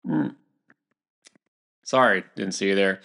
Mm, Sorry, didn't see you there.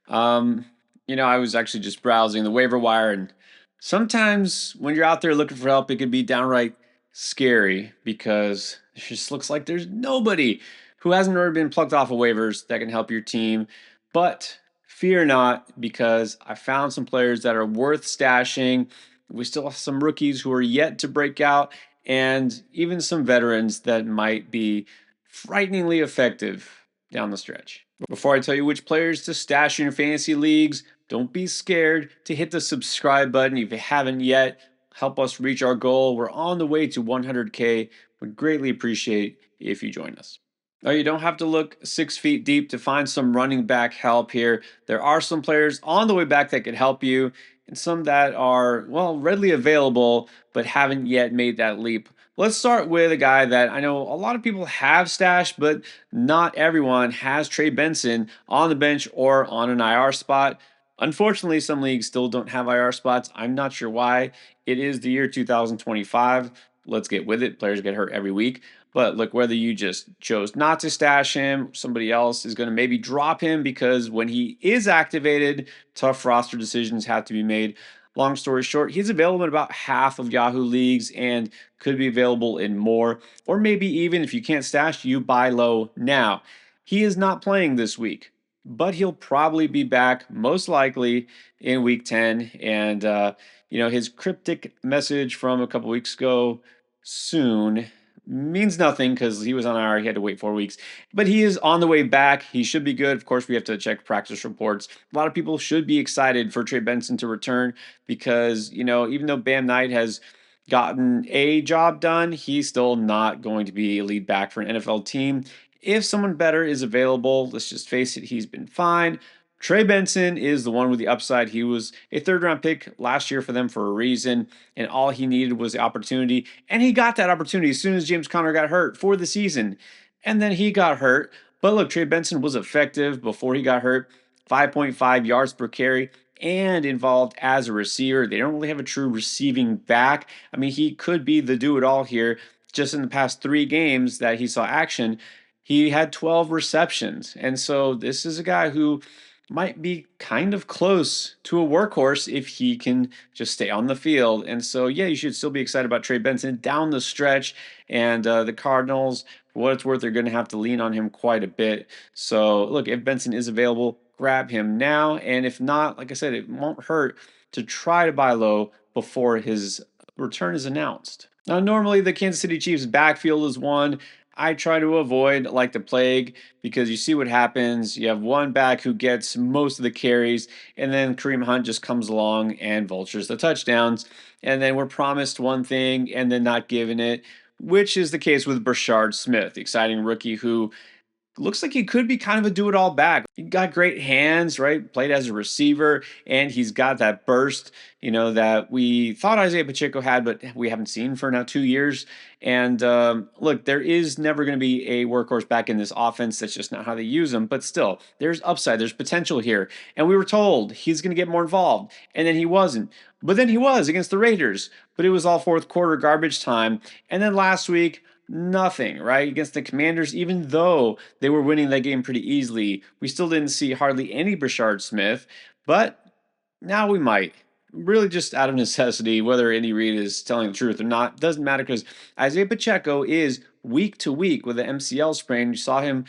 Um, I was actually just browsing the waiver wire, and sometimes when you're out there looking for help, it can be downright scary because it just looks like there's nobody who hasn't already been plucked off of waivers that can help your team. But fear not, because I found some players that are worth stashing. We still have some rookies who are yet to break out, and even some veterans that might be frighteningly effective down the stretch. Before I tell you which players to stash in your fantasy leagues, don't be scared to hit the subscribe button if you haven't yet. Help us reach our goal. We're on the way to 100K. Would greatly appreciate if you join us. Now, you don't have to look 6 feet deep to find some running back help here. There are some players on the way back that could help you, and some that are, well, readily available but haven't yet made that leap. Let's start with a guy that I know a lot of people have stashed, but not everyone has Trey Benson on the bench or on an IR spot. Unfortunately, some leagues still don't have IR spots. I'm not sure why. It is the year 2025. Let's get with it. Players get hurt every week. But look, whether you just chose not to stash him, somebody else is going to maybe drop him because when he is activated, tough roster decisions have to be made. Long story short, he's available in about half of Yahoo leagues and could be available in more. Or maybe even if you can't stash, you buy low now. He is not playing this week, but he'll probably be back most likely in week 10. And, his cryptic message from a couple weeks ago, soon, means nothing because he was on IR. He had to wait 4 weeks, but he is on the way back. He should be good. Of course, we have to check practice reports. A lot of people should be excited for Trey Benson to return because, even though Bam Knight has gotten a job done, he's still not going to be a lead back for an NFL team. If someone better is available, let's just face it, he's been fine. Trey Benson is the one with the upside. He was a third round pick last year for them for a reason, and all he needed was the opportunity. And he got that opportunity as soon as James Conner got hurt for the season. And then he got hurt. But look, Trey Benson was effective before he got hurt, 5.5 yards per carry, and involved as a receiver. They don't really have a true receiving back. I mean, he could be the do it all here. Just in the past 3 games that he saw action, he had 12 receptions. And so this is a guy who might be kind of close to a workhorse if he can just stay on the field. And so, yeah, you should still be excited about Trey Benson down the stretch. And the Cardinals, for what it's worth, they're going to have to lean on him quite a bit. So, look, if Benson is available, grab him now. And if not, like I said, it won't hurt to try to buy low before his return is announced. Now, normally the Kansas City Chiefs backfield is one I try to avoid like the plague because you see what happens. You have one back who gets most of the carries, and then Kareem Hunt just comes along and vultures the touchdowns. And then we're promised one thing and then not given it, which is the case with Brashard Smith, the exciting rookie who looks like he could be kind of a do-it-all back. He got great hands, right? Played as a receiver, and he's got that burst, that we thought Isaiah Pacheco had, but we haven't seen for now 2 years. And look, there is never going to be a workhorse back in this offense. That's just not how they use him. But still, there's upside, there's potential here. And we were told he's going to get more involved, and then he wasn't. But then he was against the Raiders. But it was all fourth quarter garbage time. And then last week, nothing, right? Against the Commanders, even though they were winning that game pretty easily, we still didn't see hardly any Brashard Smith, but now we might. Really, just out of necessity, whether Andy Reid is telling the truth or not, doesn't matter because Isaiah Pacheco is week to week with an MCL sprain. You saw him,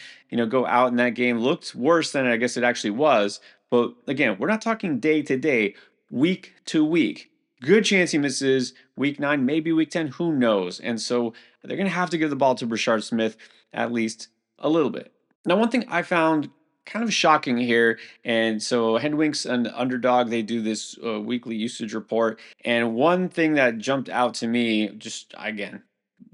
go out in that game. Looked worse than I guess it actually was. But again, we're not talking day to day, week to week. Good chance he misses week 9, maybe week 10, who knows? And so they're going to have to give the ball to Brashard Smith at least a little bit. Now, one thing I found kind of shocking here, and so Hendwinks and Underdog, they do this weekly usage report, and one thing that jumped out to me, just again,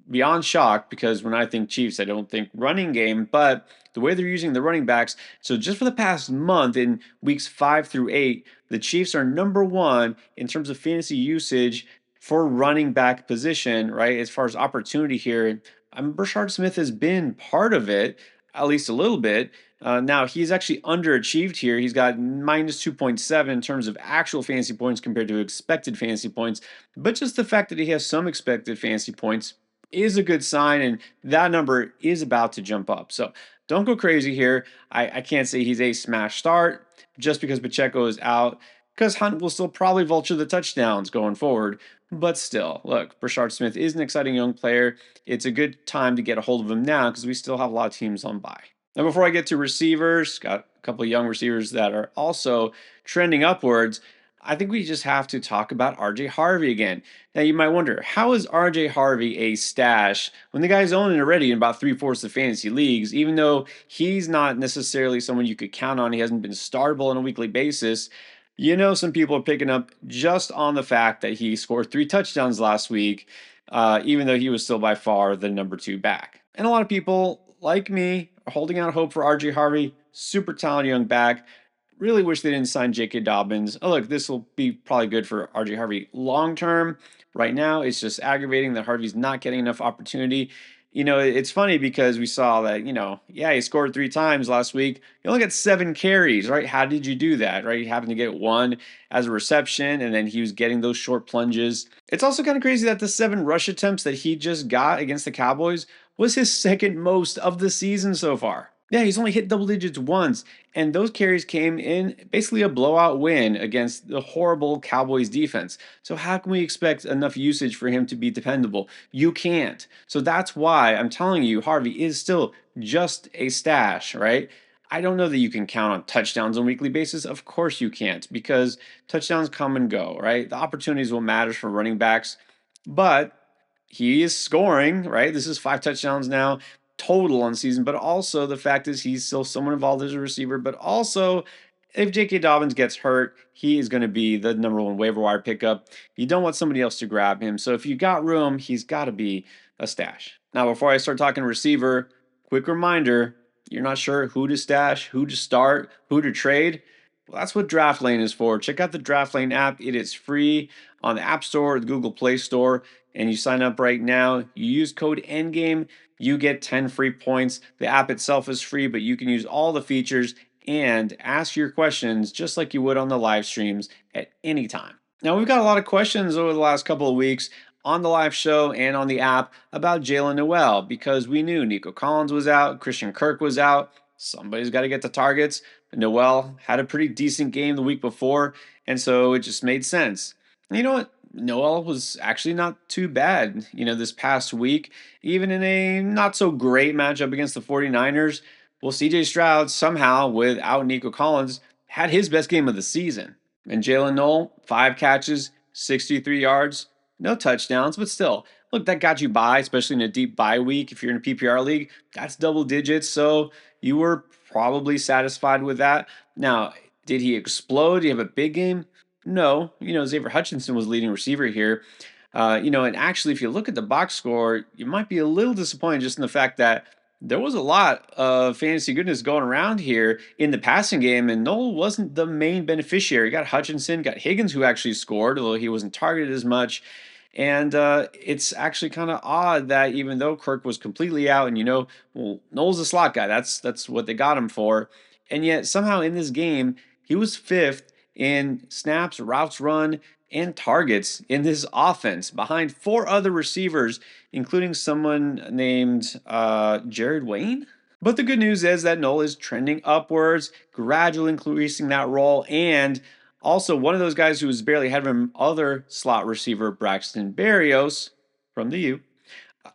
beyond shocked, because when I think Chiefs, I don't think running game, but the way they're using the running backs. So just for the past month in weeks 5 through 8, the Chiefs are number one in terms of fantasy usage for running back position, right? As far as opportunity here, Brashard Smith has been part of it, at least a little bit. Now he's actually underachieved here. He's got minus 2.7 in terms of actual fantasy points compared to expected fantasy points. But just the fact that he has some expected fantasy points is a good sign, and that number is about to jump up. So don't go crazy here. I can't say he's a smash start just because Pacheco is out, because Hunt will still probably vulture the touchdowns going forward. But still, look, Brashard Smith is an exciting young player. It's a good time to get a hold of him now because we still have a lot of teams on bye. Now, before I get to receivers, got a couple of young receivers that are also trending upwards. I think we just have to talk about RJ Harvey again. Now, you might wonder, how is RJ Harvey a stash when the guy's owning already in about three-fourths of fantasy leagues, even though he's not necessarily someone you could count on? He hasn't been startable on a weekly basis. Some people are picking up just on the fact that he scored 3 touchdowns last week, even though he was still by far the number 2 back. And a lot of people, like me, are holding out hope for RJ Harvey, super talented young back. Really wish they didn't sign J.K. Dobbins. Oh, look, this will be probably good for RJ Harvey long term. Right now, it's just aggravating that Harvey's not getting enough opportunity. It's funny because we saw that, yeah, he scored 3 times last week. He only got 7 carries, right? How did you do that, right? He happened to get one as a reception, and then he was getting those short plunges. It's also kind of crazy that the 7 rush attempts that he just got against the Cowboys was his second most of the season so far. Yeah, he's only hit double digits once, and those carries came in basically a blowout win against the horrible Cowboys defense. So how can we expect enough usage for him to be dependable? You can't. So that's why I'm telling you, Harvey is still just a stash, right? I don't know that you can count on touchdowns on a weekly basis. Of course you can't, because touchdowns come and go, right? The opportunities will matter for running backs, but he is scoring, right? This is 5 touchdowns now total on the season, but also the fact is he's still someone involved as a receiver, but also if J.K. Dobbins gets hurt, he is going to be the number 1 waiver wire pickup. You don't want somebody else to grab him. So if you got room, he's got to be a stash. Now, before I start talking receiver, quick reminder, you're not sure who to stash, who to start, who to trade. Well, that's what Draft Lane is for. Check out the Draft Lane app. It is free on the App Store or the Google Play Store, and you sign up right now. You use code ENDGAME, you get 10 free points. The app itself is free, but you can use all the features and ask your questions just like you would on the live streams at any time. Now, we've got a lot of questions over the last couple of weeks on the live show and on the app about Jalen Noel because we knew Nico Collins was out, Christian Kirk was out. Somebody's got to get the targets. Noel had a pretty decent game the week before, and so it just made sense. And you know what? Noel was actually not too bad, this past week, even in a not so great matchup against the 49ers. Well, CJ Stroud somehow, without Nico Collins, had his best game of the season. And Jalen Noel, 5 catches, 63 yards, no touchdowns, but still, look, that got you by, especially in a deep bye week. If you're in a PPR league, that's double digits. So you were probably satisfied with that. Now, did he explode? Did he have a big game? No. Xavier Hutchinson was leading receiver here. And actually, if you look at the box score, you might be a little disappointed just in the fact that there was a lot of fantasy goodness going around here in the passing game, and Noel wasn't the main beneficiary. Got Hutchinson, got Higgins, who actually scored, although he wasn't targeted as much. And it's actually kind of odd that even though Kirk was completely out, and well, Noel's a slot guy. That's what they got him for. And yet somehow in this game, he was 5th in snaps, routes run, and targets in this offense behind 4 other receivers, including someone named Jared Wayne. But the good news is that Noel is trending upwards, gradually increasing that role, and also one of those guys who was barely ahead of him, other slot receiver Braxton Berrios from the U.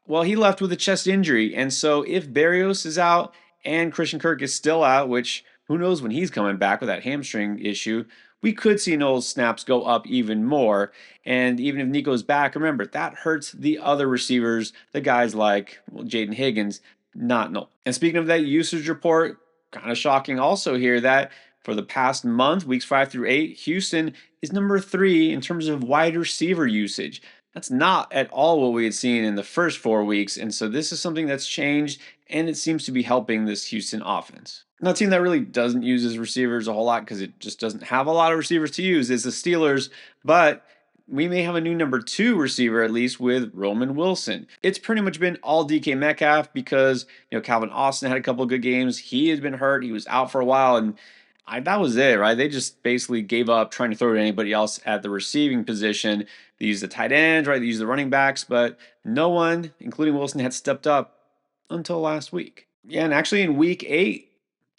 Well, he left with a chest injury, and so if Berrios is out and Christian Kirk is still out, which who knows when he's coming back with that hamstring issue, we could see Noel's snaps go up even more. And even if Nico's back, remember, that hurts the other receivers, the guys like Jaden Higgins, not Noel. And speaking of that usage report, kind of shocking also here that for the past month, weeks 5 through 8, Houston is number 3 in terms of wide receiver usage. That's not at all what we had seen in the first 4 weeks. And so this is something that's changed, and it seems to be helping this Houston offense. Now, a team that really doesn't use his receivers a whole lot because it just doesn't have a lot of receivers to use is the Steelers, but we may have a new number 2 receiver at least with Roman Wilson. It's pretty much been all DK Metcalf because, Calvin Austin had a couple of good games. He had been hurt. He was out for a while, and that was it, right? They just basically gave up trying to throw to anybody else at the receiving position. They used the tight ends, right? They used the running backs, but no one, including Wilson, had stepped up until last week. Yeah, and actually in week 8,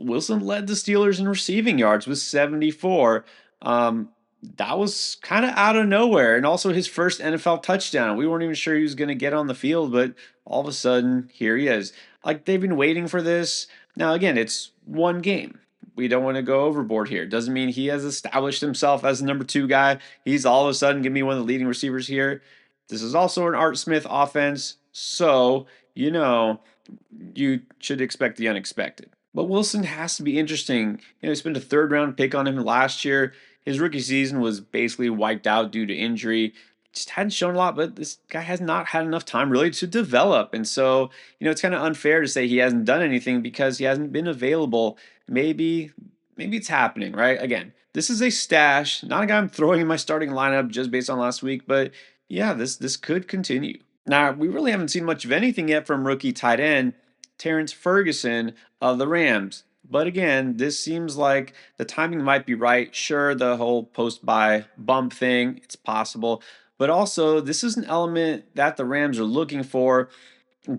Wilson led the Steelers in receiving yards with 74. Um, that was kind of out of nowhere, and also his first NFL touchdown. We weren't even sure he was going to get on the field, but all of a sudden, here he is. Like they've been waiting for this. Now, again, it's one game. We don't want to go overboard here. Doesn't mean he has established himself as the number 2 guy. He's all of a sudden going to be one of the leading receivers here. This is also an Art Smith offense, so you know you should expect the unexpected. But Wilson has to be interesting. He spent a third round pick on him last year. His rookie season was basically wiped out due to injury. Just hadn't shown a lot, but this guy has not had enough time really to develop. And so, it's kind of unfair to say he hasn't done anything because he hasn't been available. Maybe it's happening, right? Again, this is a stash, not a guy I'm throwing in my starting lineup just based on last week, but yeah, this could continue. Now, we really haven't seen much of anything yet from rookie tight end Terrence Ferguson of the Rams. But again, this seems like the timing might be right. Sure, the whole post buy bump thing, it's possible. But also, this is an element that the Rams are looking for.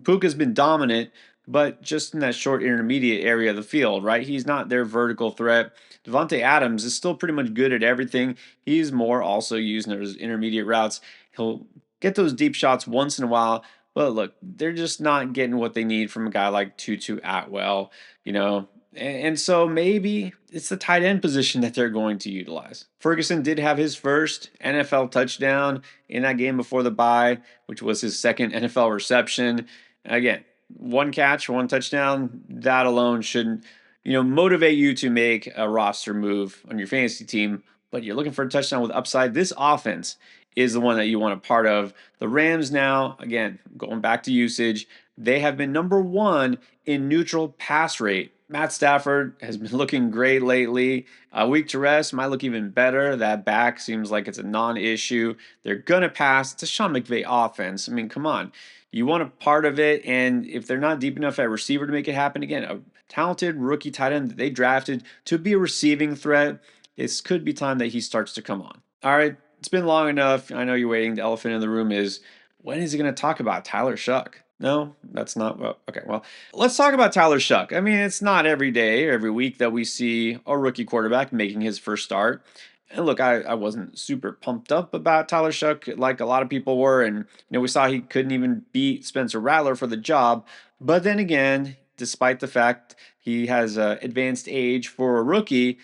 Puka's been dominant, but just in that short intermediate area of the field, right? He's not their vertical threat. Devontae Adams is still pretty much good at everything. He's more also using those intermediate routes. He'll get those deep shots once in a while, but look, they're just not getting what they need from a guy like Tutu Atwell, you know. And so maybe it's the tight end position that they're going to utilize. Ferguson did have his first NFL touchdown in that game before the bye, which was his second NFL reception. Again, one catch, one touchdown, that alone shouldn't, motivate you to make a roster move on your fantasy team, but you're looking for a touchdown with upside. This offense is the one that you want a part of. The Rams now, again, going back to usage, they have been number 1 in neutral pass rate. Matt Stafford has been looking great lately. A week to rest might look even better. That back seems like it's a non-issue. They're gonna pass. It's a Sean McVay offense. I mean, come on. You want a part of it, and if they're not deep enough at receiver to make it happen, again, a talented rookie tight end that they drafted to be a receiving threat, this could be time that he starts to come on. All right, it's been long enough. I know you're waiting. The elephant in the room is, when is he going to talk about Tyler Shuck? No, that's not. Well, okay, well, let's talk about Tyler Shuck. I mean, it's not every day or every week that we see a rookie quarterback making his first start. And look, I wasn't super pumped up about Tyler Shuck like a lot of people were. And, we saw he couldn't even beat Spencer Rattler for the job. But then again, despite the fact he has advanced age for a rookie,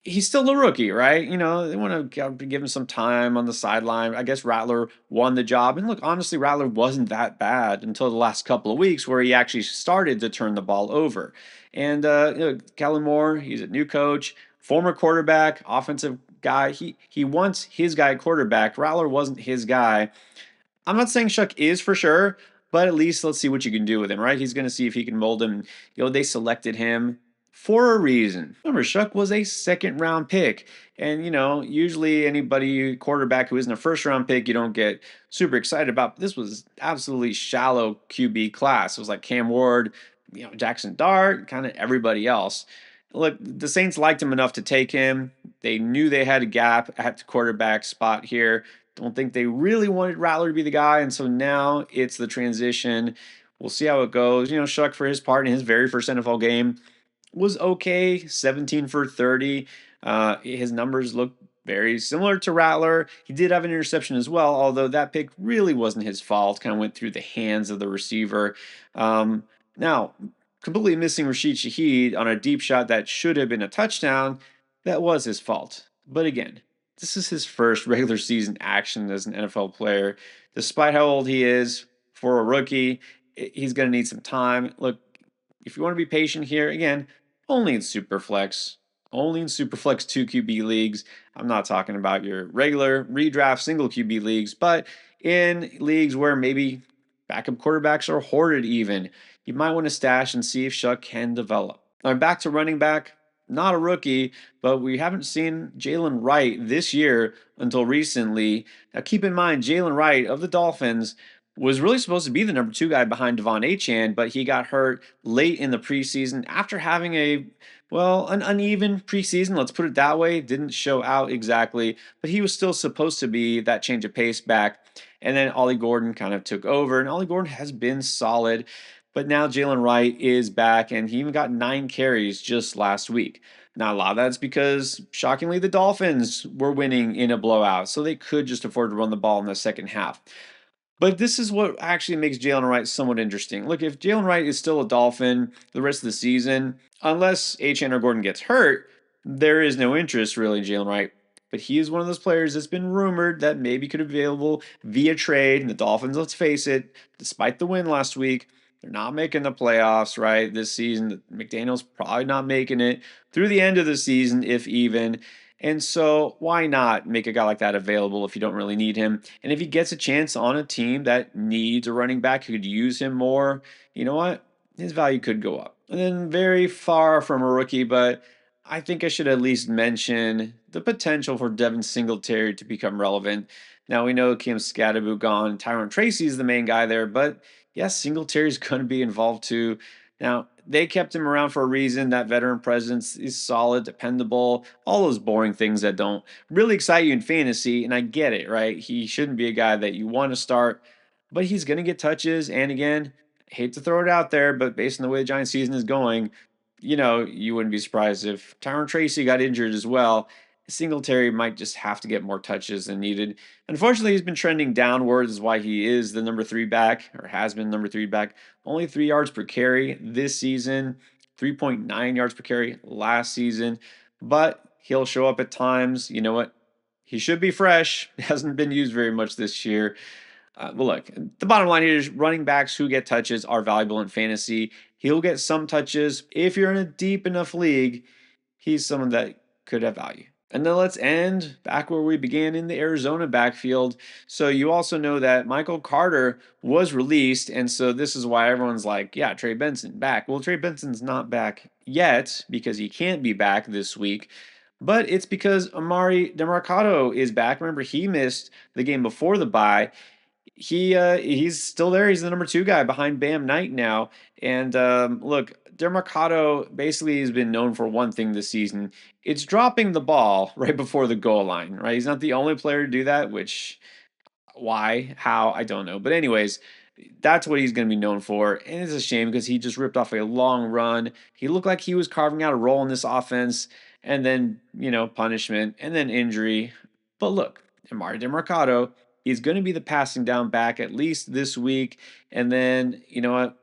he's still a rookie, right? They want to give him some time on the sideline. I guess Rattler won the job. And look, honestly, Rattler wasn't that bad until the last couple of weeks where he actually started to turn the ball over. And, Kellen Moore, he's a new coach, former quarterback, offensive guy. He wants his guy quarterback. Rattler wasn't his guy. I'm not saying Shuck is for sure, but at least let's see what you can do with him, right? He's going to see if he can mold him. They selected him for a reason. Remember, Shuck was a second round pick. And, usually anybody quarterback who isn't a first round pick, you don't get super excited about. But this was absolutely shallow QB class. It was like Cam Ward, Jackson Dart, kind of everybody else. Look, the Saints liked him enough to take him. They knew they had a gap at the quarterback spot here. Don't think they really wanted Rattler to be the guy, and so now it's the transition. We'll see how it goes. Shuck, for his part in his very first NFL game, was okay, 17 for 30. His numbers look very similar to Rattler. He did have an interception as well, although that pick really wasn't his fault. Kind of went through the hands of the receiver. Now, completely missing Rashid Shaheed on a deep shot that should have been a touchdown. That was his fault. But again, this is his first regular season action as an NFL player. Despite how old he is, for a rookie, he's going to need some time. Look, if you want to be patient here, again, only in Superflex. Only in Superflex 2 QB leagues. I'm not talking about your regular redraft single QB leagues, but in leagues where maybe backup quarterbacks are hoarded even, you might want to stash and see if Shuck can develop. All right, back to running back. Not a rookie, but we haven't seen Jalen Wright this year until recently. Now, keep in mind, Jalen Wright of the Dolphins was really supposed to be the number 2 guy behind Devon Achane, but he got hurt late in the preseason after having an uneven preseason, let's put it that way. Didn't show out exactly, but he was still supposed to be that change of pace back. And then Ollie Gordon kind of took over, and Ollie Gordon has been solid. But now Jalen Wright is back, and he even got 9 carries just last week. Now, a lot of that's because, shockingly, the Dolphins were winning in a blowout, so they could just afford to run the ball in the second half. But this is what actually makes Jalen Wright somewhat interesting. Look, if Jalen Wright is still a Dolphin the rest of the season, unless H. Or Gordon gets hurt, there is no interest really in Jalen Wright. But he is one of those players that's been rumored that maybe could be available via trade. And the Dolphins, let's face it, despite the win last week, they're not making the playoffs, right? This season, McDaniel's probably not making it through the end of the season, if even. And so, why not make a guy like that available if you don't really need him? And if he gets a chance on a team that needs a running back who could use him more, you know what? His value could go up. And then, very far from a rookie, but I think I should at least mention the potential for Devin Singletary to become relevant. Now, we know Kim Scadaboo gone. Tyron Tracy is the main guy there, but yes, Singletary is going to be involved too. Now, they kept him around for a reason. That veteran presence is solid, dependable, all those boring things that don't really excite you in fantasy. And I get it, right? He shouldn't be a guy that you want to start, but he's going to get touches. And again, I hate to throw it out there, but based on the way the Giants season is going, you wouldn't be surprised if Tyron Tracy got injured as well. Singletary might just have to get more touches than needed. Unfortunately, he's been trending downwards, is why he is the number 3 back, or has been number 3 back. Only 3 yards per carry this season, 3.9 yards per carry last season. But he'll show up at times. You know what? He should be fresh. Hasn't been used very much this year. Well, look, the bottom line here is running backs who get touches are valuable in fantasy. He'll get some touches. If you're in a deep enough league, he's someone that could have value. And then let's end back where we began in the Arizona backfield. So you also know that Michael Carter was released. And so this is why everyone's like, yeah, Trey Benson back. Well, Trey Benson's not back yet because he can't be back this week. But it's because Amari Demercado is back. Remember, he missed the game before the bye. He's still there. He's the number 2 guy behind Bam Knight now. And look, Demercado basically has been known for one thing this season. It's dropping the ball right before the goal line, right? He's not the only player to do that, which why, how, I don't know. But anyways, that's what he's going to be known for. And it's a shame because he just ripped off a long run. He looked like he was carving out a role in this offense, and then, punishment, and then injury. But look, Amari Demercado, he's going to be the passing down back at least this week. And then, you know what?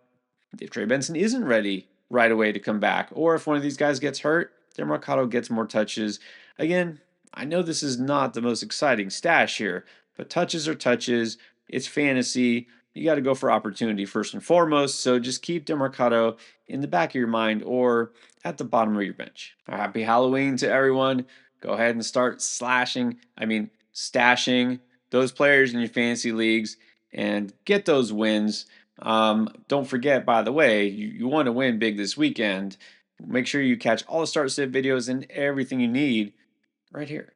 If Trey Benson isn't ready right away to come back, or if one of these guys gets hurt, Demercado gets more touches. Again, I know this is not the most exciting stash here, but touches are touches. It's fantasy. You got to go for opportunity first and foremost. So just keep Demercado in the back of your mind or at the bottom of your bench. Happy Halloween to everyone. Go ahead and start stashing those players in your fantasy leagues and get those wins. Don't forget, by the way, you want to win big this weekend. Make sure you catch all the start sit videos and everything you need right here.